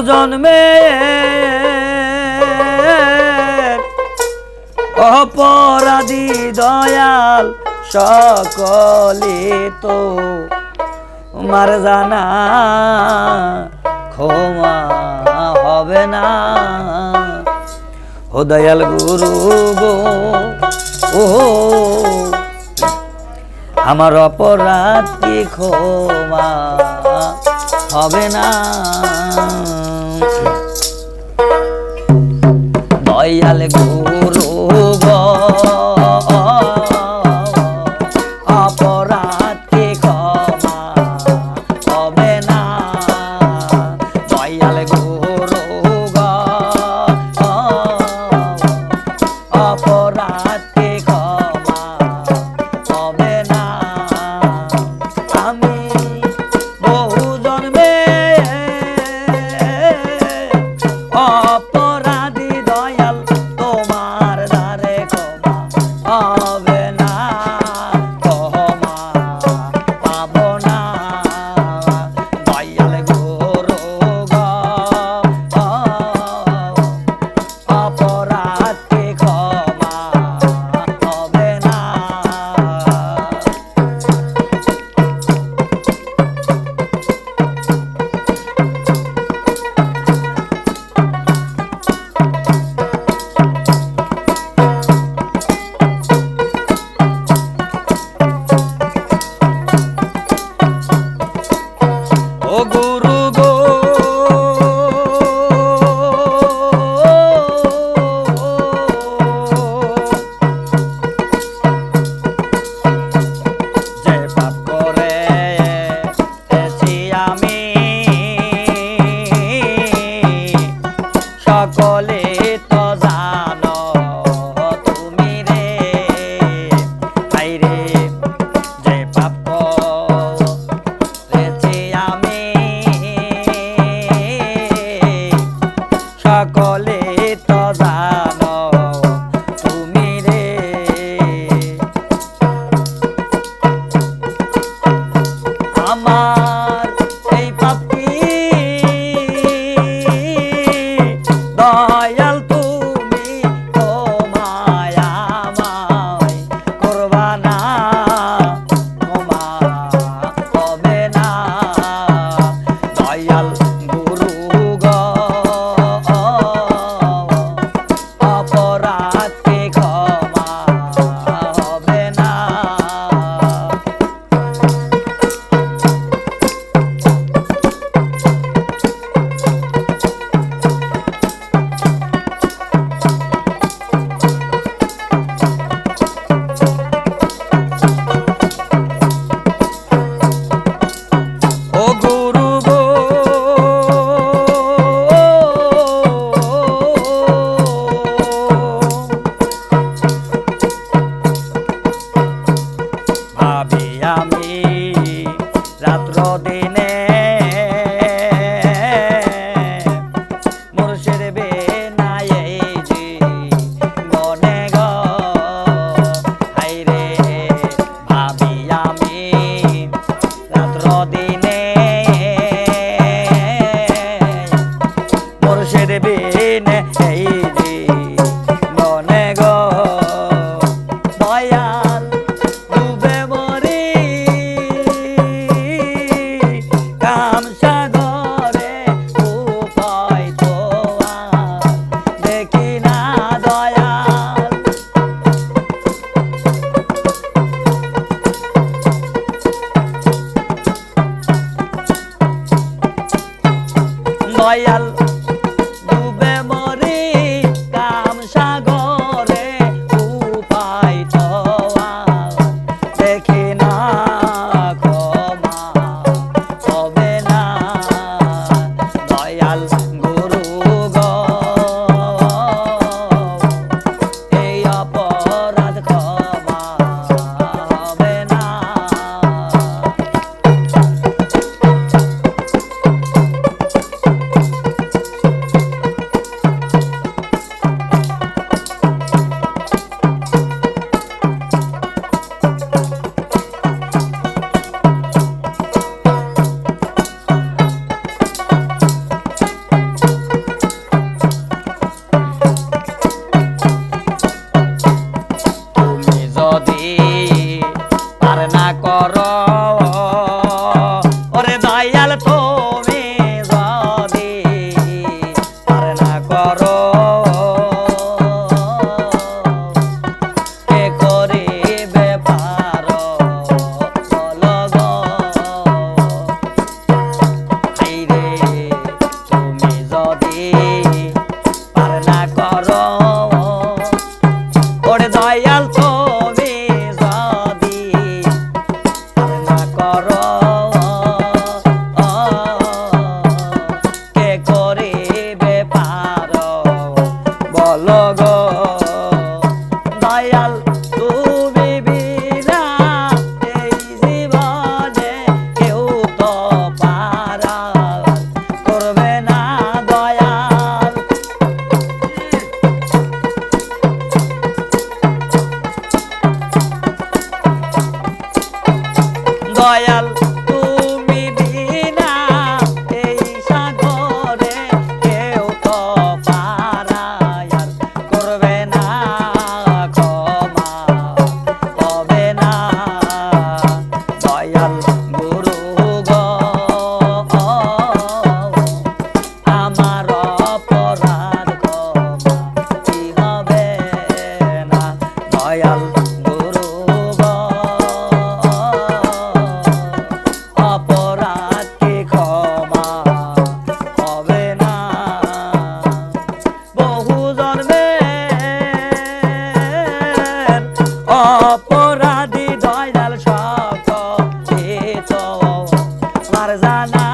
জন্মে অপরাধী দয়াল সকলে তো মার জানা ক্ষমা হবে না। ও দয়াল গুরু গো ও আমার অপরাধ কি ক্ষমা হবে না। দয়াল গুরু গো অপরাধ কি ক্ষমা হবে না। দয়াল গুরু গো অপরাধ কি ক্ষমা হবে না। আমি বহু জন্মে অপরাধী দয়াল তোমার দ্বারে ক্ষমা হবে না, ক্ষমা পাবো না। দয়াল গুরু গো অপরাধ কি ক্ষমা হবে না। ও গুরু গো যে পাপ করেছি আমি সকলে তো জানো তুমি রে। ভাই রে যে পাপ করেছি আমি সকলে তো জানো তুমি রে। আমার এই পাপ কি দয়াল তুমি ক্ষমায় আমায় করবা না, ক্ষমা হবে না। দয়াল গুরু গো অপরাধ কি ক্ষমা হবে না। ও গুরু গো ভাবি আমি রাত্র দিনে মুর্শিদ বিনাই জীবনে গো। হাই রে ভাবি আমি রাত্র দিনে মুর্শিদ বিনে এই জীবনে গো। দয়াল ডুবে মরি কাম সাগরে উপায় তো আর দেখি না। দয়াল দয়াল ডুবে মরি কাম সাগরে উপায় তো আর দেখি না, ক্ষমা হবে না। দয়াল গুরু গো এই অপরাধ ক্ষমা হবে না। আমার জানা